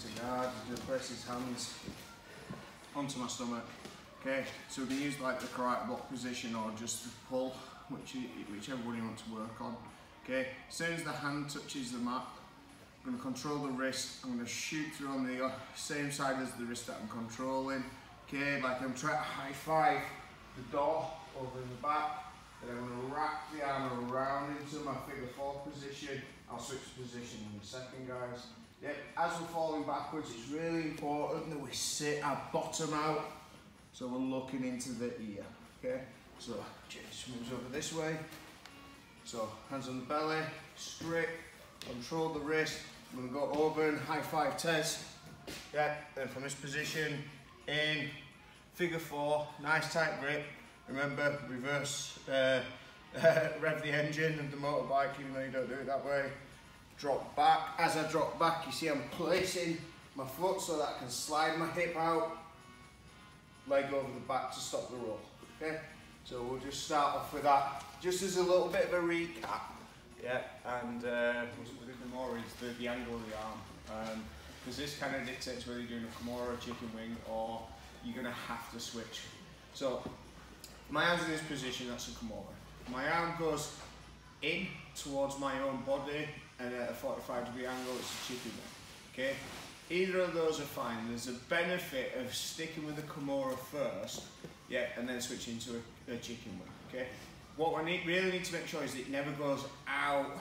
to guard, just press his hands onto my stomach. Okay, so we can use like the karate block position or just the pull, whichever one you want to work on. Okay, as soon as the hand touches the mat, I'm going to control the wrist. I'm going to shoot through on the same side as the wrist that I'm controlling. Okay, like I'm trying to high five the door over in the back. Then I'm going to wrap the arm around into my figure four position. I'll switch position in a second, guys. Yep, as we're falling backwards, it's really important that we sit our bottom out, so we're looking into the ear. Okay, so just moves over this way. So hands on the belly, straight, control the wrist. I'm going to go over and high five Tez. Yeah, then from this position, in figure four, nice tight grip. Remember, reverse, rev the engine of the motorbike, even though you don't do it that way. Drop back. As I drop back, you see I'm placing my foot so that I can slide my hip out, leg over the back to stop the roll. Okay, so we'll just start off with that, just as a little bit of a recap. Yeah, and with the Kimura is the angle of the arm, because this kind of dictates whether you're doing a Kimura, chicken wing, or you're going to have to switch. So my arm's in this position, that's a Kimura. My arm goes in towards my own body, and at a 45-degree angle, it's a chicken wing. Okay, either of those are fine. There's a benefit of sticking with the Kimura first, yeah, and then switching to a chicken wing. Okay, what I really need to make sure is that it never goes out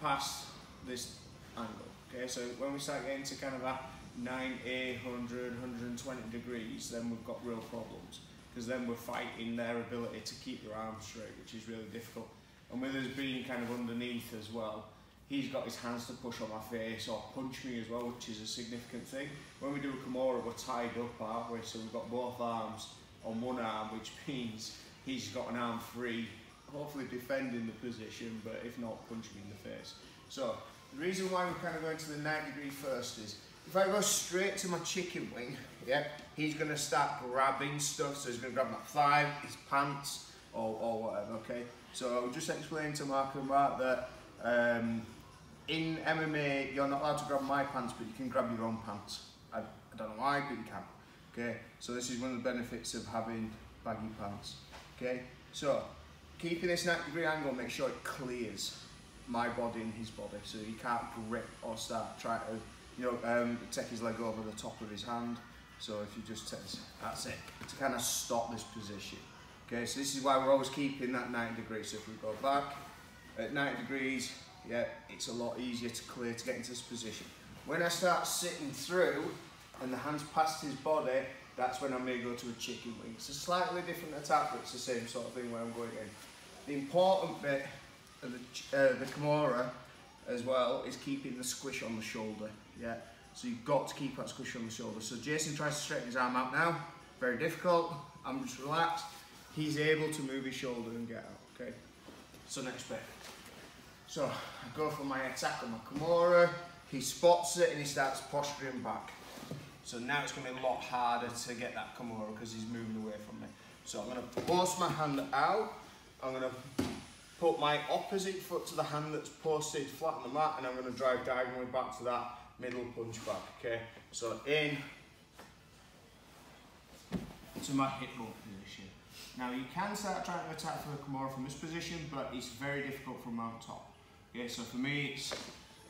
past this angle. Okay, so when we start getting to kind of that 90, 100, 120 degrees, then we've got real problems, because then we're fighting their ability to keep their arms straight, which is really difficult. And with us being kind of underneath as well, he's got his hands to push on my face or punch me as well, which is a significant thing. When we do a Kimura, we're tied up, aren't we? So we've got both arms on one arm, which means he's got an arm free, hopefully defending the position, but if not, punching me in the face. So the reason why we're kind of going to the 90-degree first is, if I go straight to my chicken wing, yeah, he's going to start grabbing stuff. So he's going to grab my thigh, his pants, or whatever. Okay. So I'll just explain to Mark and Mark that in MMA you're not allowed to grab my pants, but you can grab your own pants. I don't know why, but you can. Okay. So this is one of the benefits of having baggy pants. Okay. So keeping this 90-degree angle, make sure it clears my body and his body, so he can't grip or start trying to, take his leg over the top of his hand. So if you just take this, that's it, to kind of stop this position. Okay, so this is why we're always keeping that 90 degrees. So if we go back at 90 degrees, yeah, it's a lot easier to clear to get into this position. When I start sitting through and the hand's past his body, that's when I may go to a chicken wing. It's a slightly different attack, but it's the same sort of thing where I'm going in. The important bit of the Kimura as well is keeping the squish on the shoulder. Yeah, so you've got to keep that squish on the shoulder. So Jason tries to straighten his arm out now, very difficult. I'm just relaxed. He's able to move his shoulder and get out. Okay, so next bit. So I go for my attack on my Kimura. He spots it and he starts posturing back. So now it's going to be a lot harder to get that Kimura because he's moving away from me. So I'm going to force my hand out. I'm going to put my opposite foot to the hand that's posted flat on the mat, and I'm going to drive diagonally back to that middle punch back. Okay, so in to my hip roll position. Now you can start trying to attack for the Kimura from this position, but it's very difficult from mount top. Okay, so for me it's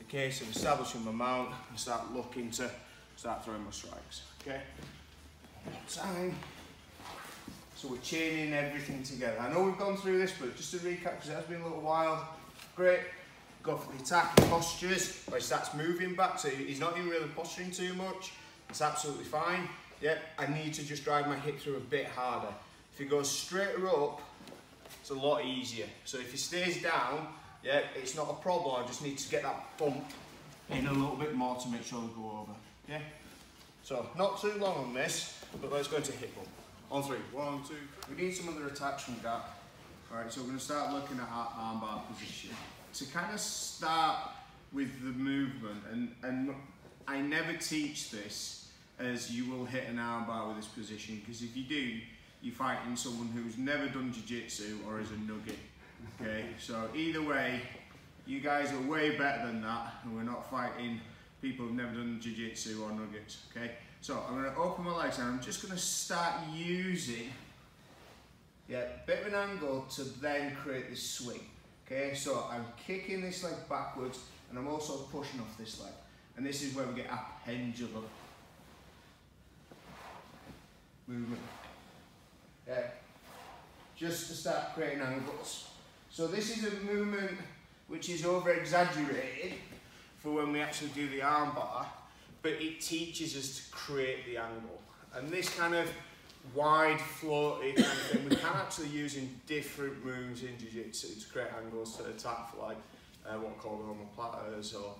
a case of establishing my mount and start looking to start throwing my strikes. Okay, one more time. So we're chaining everything together. I know we've gone through this, but just to recap, because it has been a little while. Great. Go for the attack postures, where he starts moving back, so he's not even really posturing too much. It's absolutely fine. Yep, I need to just drive my hip through a bit harder. If he goes straighter up, it's a lot easier. So if he stays down, yeah, it's not a problem. I just need to get that bump in a little bit more to make sure they go over. Yeah. So not too long on this, but let's go into hip bump. On three. 1, 2. We need some other attacks from Gap. Alright, so we're going to start looking at our armbar position. To kind of start with the movement, and I never teach this as you will hit an armbar with this position, because if you do, you're fighting someone who's never done Jiu-Jitsu or is a nugget. Okay, so either way, you guys are way better than that, and we're not fighting people who've never done Jiu-Jitsu or nuggets, okay? So I'm going to open my legs and I'm just going to start using, a bit of an angle to then create this swing, okay? So I'm kicking this leg backwards and I'm also pushing off this leg. And this is where we get our pendulum movement, okay? Just to start creating angles. So this is a movement which is over-exaggerated for when we actually do the arm bar, but it teaches us to create the angle. And this kind of wide floaty kind of thing we can actually use in different moves in Jiu-Jitsu to create angles to attack for, like what are called omoplatas, or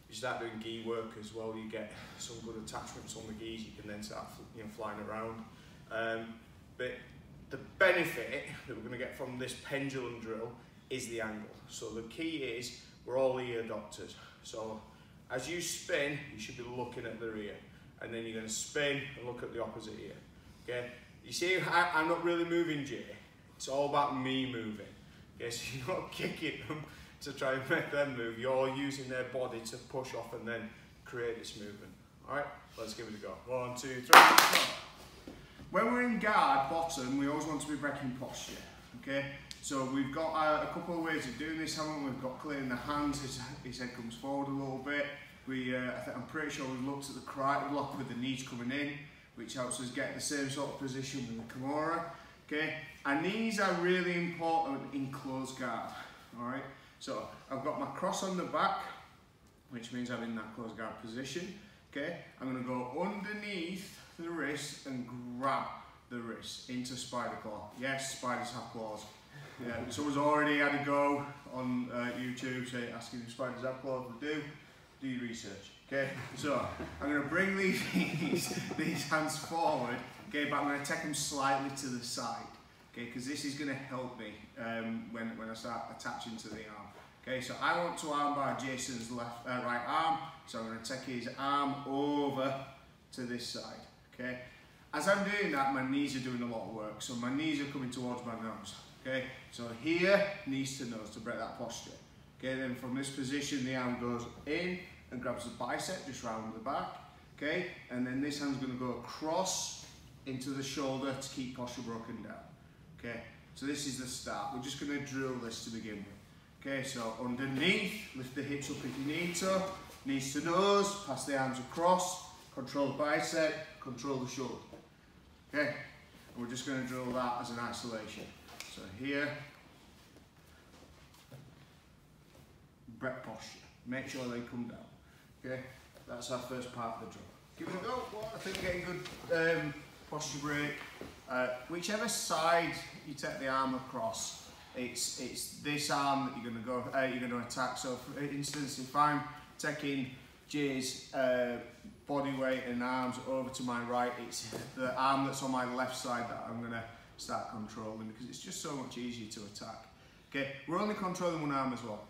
you start doing gi work as well, you get some good attachments on the gis, you can then start flying around. But the benefit that we're going to get from this pendulum drill is the angle. So the key is, we're all ear doctors. So as you spin, you should be looking at the ear. And then you're going to spin and look at the opposite ear. Okay? You see, I'm not really moving, Jay. It's all about me moving. Okay? So you're not kicking them to try and make them move. You're using their body to push off and then create this movement. Alright? Let's give it a go. 1, 2, 3, go. When we're in guard, bottom, we always want to be breaking posture, okay? So we've got a couple of ways of doing this, haven't we? We've got clearing the hands, his head comes forward a little bit. I'm pretty sure we've looked at the karate block with the knees coming in, which helps us get the same sort of position with the Kimura, okay? Our knees are really important in closed guard, all right? So I've got my cross on the back, which means I'm in that closed guard position, okay? I'm gonna go underneath the wrist and grab the wrist into spider claw. Yes, spiders have claws. Yeah, someone's already had a go on YouTube asking if spiders have claws. They do your research. Okay, so I'm going to bring these hands forward, okay, but I'm going to take them slightly to the side, okay, because this is going to help me when I start attaching to the arm. Okay, so I want to armbar Jason's right arm, so I'm going to take his arm over to this side. Okay, as I'm doing that, my knees are doing a lot of work, so my knees are coming towards my nose. Okay, so here, knees to nose to break that posture. Okay, then from this position, the arm goes in and grabs the bicep just round the back. Okay, and then this hand's going to go across into the shoulder to keep posture broken down. Okay, so this is the start. We're just going to drill this to begin with. Okay, so underneath, lift the hips up if you need to, knees to nose, pass the arms across, control the bicep, control the shoulder. Okay, and we're just going to drill that as an isolation. So here, breath posture. Make sure they come down. Okay, that's our first part of the drill. Give it a go. Well, I think getting good posture break. Whichever side you take the arm across, it's this arm that you're going to attack. So, for instance, if I'm taking Jay's body weight and arms over to my right, it's the arm that's on my left side that I'm going to start controlling, because it's just so much easier to attack. Okay, we're only controlling one arm as well.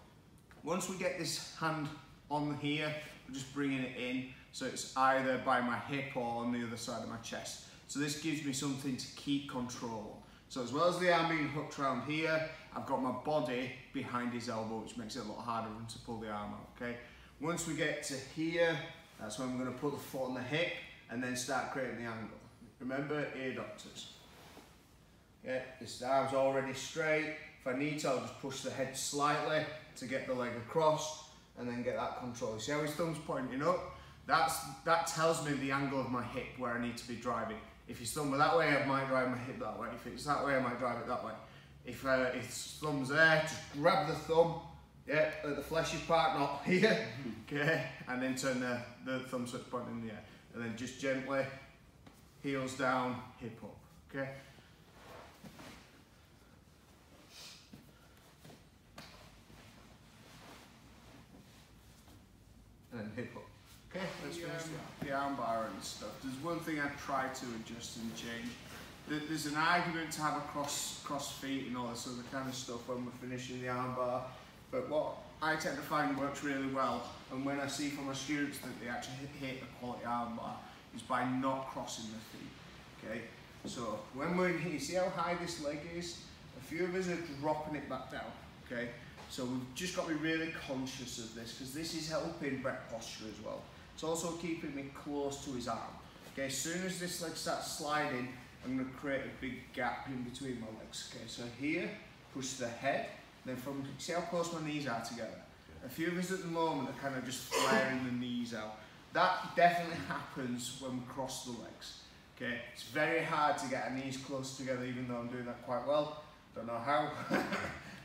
Once we get this hand on here, we're just bringing it in, so it's either by my hip or on the other side of my chest. So this gives me something to keep control. So as well as the arm being hooked around here, I've got my body behind his elbow, which makes it a lot harder for him to pull the arm out, okay? Once we get to here, that's when I'm going to put the foot on the hip and then start creating the angle. Remember, ear doctors. Yeah, this arm's already straight. If I need to, I'll just push the head slightly to get the leg across and then get that control. You see how his thumb's pointing up? That tells me the angle of my hip where I need to be driving. If his thumb were that way, I might drive my hip that way. If it's that way, I might drive it that way. If his thumb's there, just grab the thumb, yeah, at the fleshy part, not here, okay, and then turn the thumb switch point in the air. And then just gently, heels down, hip up, okay? And then hip up. Okay, let's finish the arm bar and stuff. There's one thing I try to adjust and change. There's an argument to have a cross feet and all this other kind of stuff when we're finishing the arm bar. But what I tend to find works really well, and when I see from my students that they actually hit a quality arm bar, is by not crossing the feet. Okay, so when we're in here, see how high this leg is? A few of us are dropping it back down. Okay, so we've just got to be really conscious of this, because this is helping breath posture as well. It's also keeping me close to his arm. Okay, as soon as this leg starts sliding, I'm going to create a big gap in between my legs. Okay, so here, push the head, then from, see how close my knees are together? A few of us at the moment are kind of just flaring the knees out. That definitely happens when we cross the legs. Okay, it's very hard to get our knees close together, even though I'm doing that quite well. Don't know how,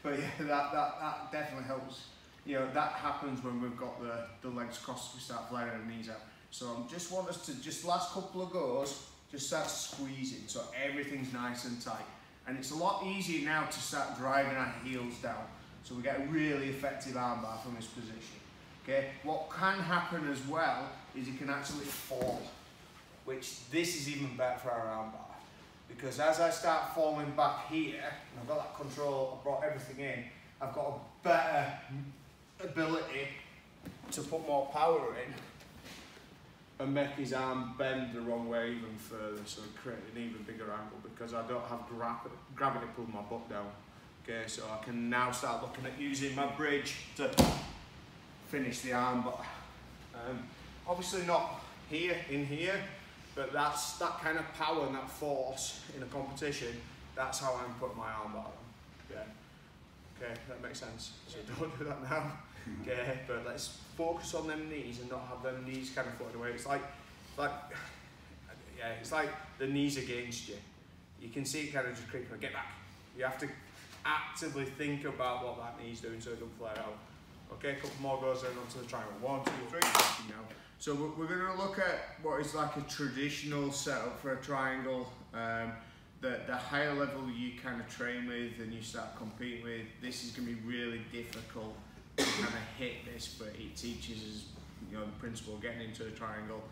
but yeah, that definitely helps. You know, that happens when we've got the legs crossed, we start flaring our knees out. So I just want us to, just last couple of goes, just start squeezing so everything's nice and tight. And it's a lot easier now to start driving our heels down. So we get a really effective armbar from this position. Okay, what can happen as well is you can actually fall, which this is even better for our armbar. Because as I start falling back here, and I've got that control, I've brought everything in, I've got a better ability to put more power in and make his arm bend the wrong way even further, so create an even bigger angle because I don't have gravity pulling my butt down. Okay, so I can now start looking at using my bridge to finish the arm, but obviously not here, in here, but that's that kind of power and that force in a competition, that's how I'm putting my arm on. Yeah. Okay, that makes sense. So don't do that now. Okay, but let's focus on them knees and not have them knees kind of floating away. It's like the knees against you. You can see it kind of just creeping. Get back. You have to actively think about what that knee's doing so it don't flare out. Okay, a couple more goes then onto the triangle. 1, 2, 3. Now. So we're going to look at what is like a traditional setup for a triangle. The higher level you kind of train with and you start competing with, this is going to be really difficult to kind of hit this, but it teaches us, you know, the principle of getting into a triangle.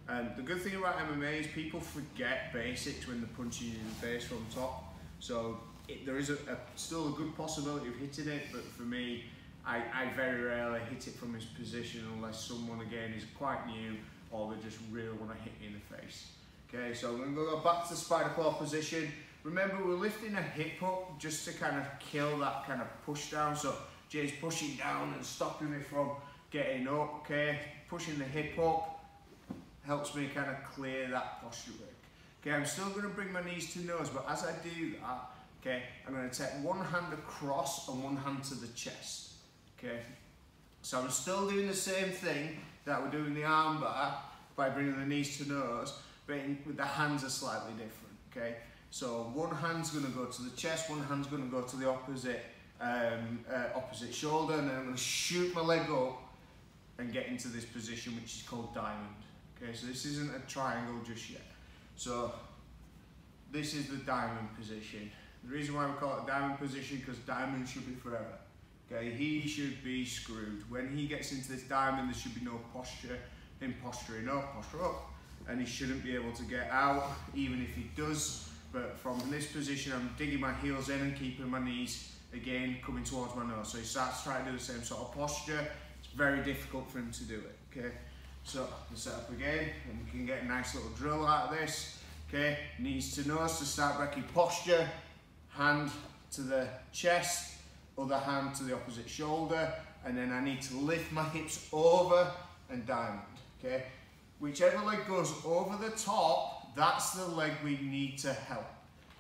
The good thing about MMA is people forget basics when they're punching you in the face from top. So there is still a good possibility of hitting it, but for me, I very rarely hit it from this position unless someone again is quite new or they just really want to hit me in the face. Okay, so we're going to go back to the spider claw position. Remember, we're lifting a hip up just to kind of kill that kind of push down. So Jay's pushing down and stopping me from getting up. Okay, pushing the hip up helps me kind of clear that posture work. Okay, I'm still going to bring my knees to nose, but as I do that, okay, I'm going to take one hand across and one hand to the chest. Okay, so I'm still doing the same thing that we're doing the arm bar by bringing the knees to nose, but with the hands are slightly different. Okay, so one hand's going to go to the chest, one hand's going to go to the opposite opposite shoulder, and then I'm going to shoot my leg up and get into this position which is called diamond. Okay, so this isn't a triangle just yet. So this is the diamond position. The reason why we call it diamond position because diamond should be forever. Okay, he should be screwed. When he gets into this diamond, there should be no posture, him posturing up, posture up, and he shouldn't be able to get out, even if he does. But from this position, I'm digging my heels in and keeping my knees, again, coming towards my nose. So he starts trying to do the same sort of posture. It's very difficult for him to do it, okay? So the setup again, and we can get a nice little drill out of this. Okay, knees to nose to start breaking posture, hand to the chest, other hand to the opposite shoulder, and then I need to lift my hips over and diamond, okay? Whichever leg goes over the top, that's the leg we need to help.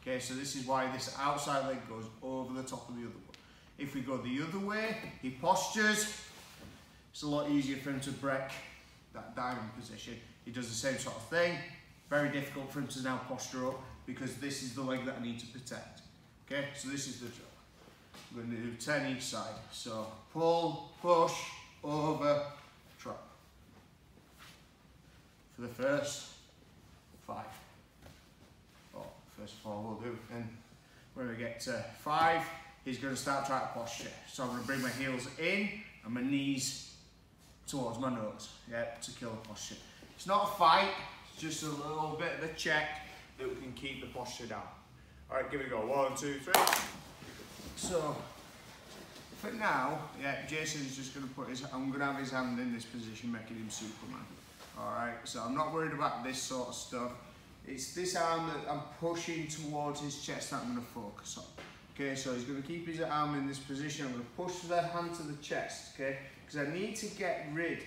Okay, so this is why this outside leg goes over the top of the other one. If we go the other way, he postures, it's a lot easier for him to break that diamond position. He does the same sort of thing. Very difficult for him to now posture up because this is the leg that I need to protect. Okay, so this is the drill. We're going to do 10 each side. So pull, push, over, drop. For the first 5. Or first 4 we'll do. And when we get to 5, he's going to start trying to posture. So I'm going to bring my heels in and my knees towards my nose, yeah, to kill the posture. It's not a fight, it's just a little bit of a check that we can keep the posture down. All right, give it a go. 1, 2, 3. So, for now, yeah, Jason's just going to put his, I'm going to have his hand in this position, making him Superman. All right, so I'm not worried about this sort of stuff. It's this arm that I'm pushing towards his chest that I'm going to focus on. Okay, so he's going to keep his arm in this position. I'm going to push the hand to the chest, okay? Because I need to get rid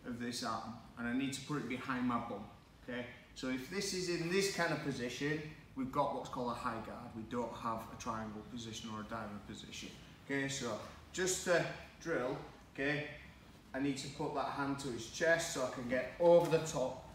of this arm. and I need to put it behind my bum, okay? So if this is in this kind of position, we've got what's called a high guard. We don't have a triangle position or a diamond position, okay? So just to drill, okay, I need to put that hand to his chest so I can get over the top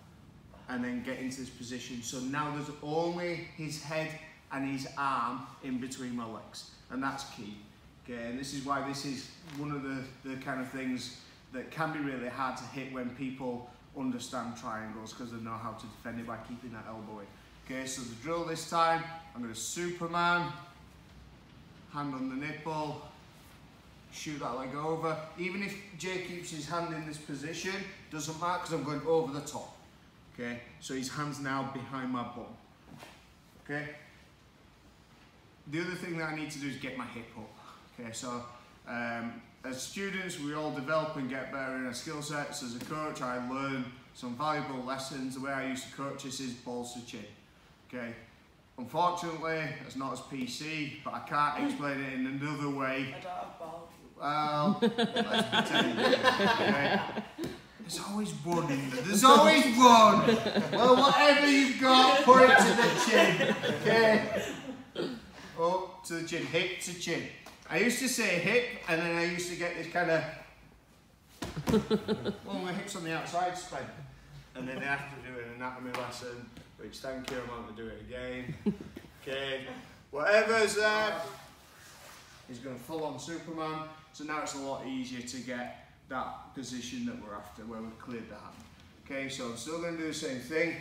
and then get into this position. So now there's only his head and his arm in between my legs, and that's key. Okay, and this is why this is one of the kind of things that can be really hard to hit when people understand triangles, because they know how to defend it by keeping that elbow in. Okay, so the drill this time, I'm going to Superman, hand on the nipple, shoot that leg over. Even if Jay keeps his hand in this position, doesn't matter because I'm going over the top. Okay, so his hand's now behind my bum. Okay, the other thing that I need to do is get my hip up. Okay, so as students, we all develop and get better in our skill sets. As a coach, I learn some valuable lessons. The way I used to coach this is balls to chin. Okay, unfortunately, it's not as PC, but I can't explain it in another way. I don't have balls. Well, let's pretend. Okay. There's always one in there. There's always one. Well, whatever you've got, put it to the chin. Okay. Up to the chin, hip to chin. I used to say hip, and then I used to get this kind of, well, my hip's on the outside spread. And then I have to do an anatomy lesson, which thank you, I'm going to do it again. Okay. Whatever's there, he's going to full on Superman. So now it's a lot easier to get that position that we're after, where we've cleared the hand. Okay, so I'm still going to do the same thing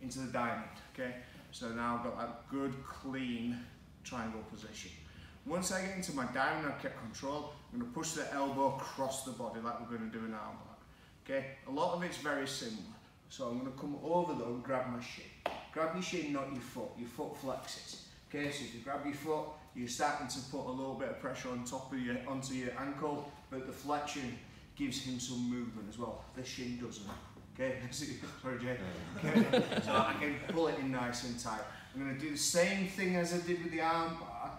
into the diamond. Okay, so now I've got that good, clean triangle position. Once I get into my diamond, I've kept control. I'm going to push the elbow across the body like we're going to do an arm bar. Okay, a lot of it's very similar. So I'm going to come over though and grab my shin. Grab your shin, not your foot. Your foot flexes. Okay, so if you grab your foot, you're starting to put a little bit of pressure on top of onto your ankle, but the flexion gives him some movement as well. The shin doesn't. Okay, sorry Jay. Okay. So I can pull it in nice and tight. I'm going to do the same thing as I did with the arm bar,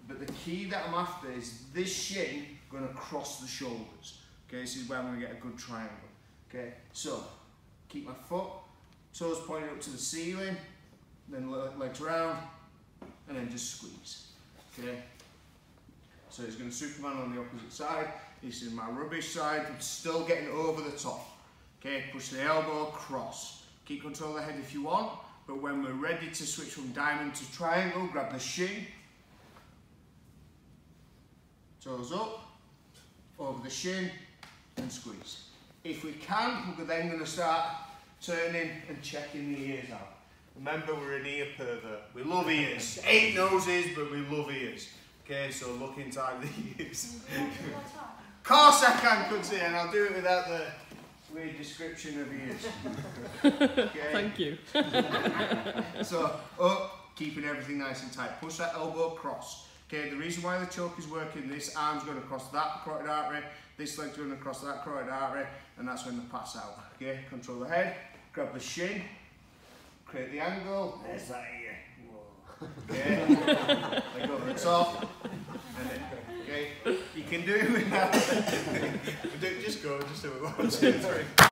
but the key that I'm after is this shin going to cross the shoulders. Okay, this is where I'm going to get a good triangle. Okay, so keep my foot, toes pointing up to the ceiling, then legs round, and then just squeeze. Okay, so he's going to Superman on the opposite side. This is my rubbish side. I'm still getting over the top. Okay, push the elbow across. Keep control of the head if you want, but when we're ready to switch from diamond to triangle, grab the shin, toes up, over the shin, and squeeze. If we can, we're then going to start turning and checking the ears out. Remember, we're an ear pervert. We love ears. 8 noses, but we love ears. Okay, so look inside the ears. Of course I can, Quincy, and I'll do it without the weird description of ears. Okay. Thank you. So, up, keeping everything nice and tight. Push that elbow across. Okay, the reason why the choke is working, this arm's going across that carotid artery, this leg's going across that carotid artery, and that's when they pass out. Okay, control the head, grab the shin, create the angle, there's that ear. Whoa. Okay, leg over the top, and then, okay, you can do it without, just do it, 1, 2, 3.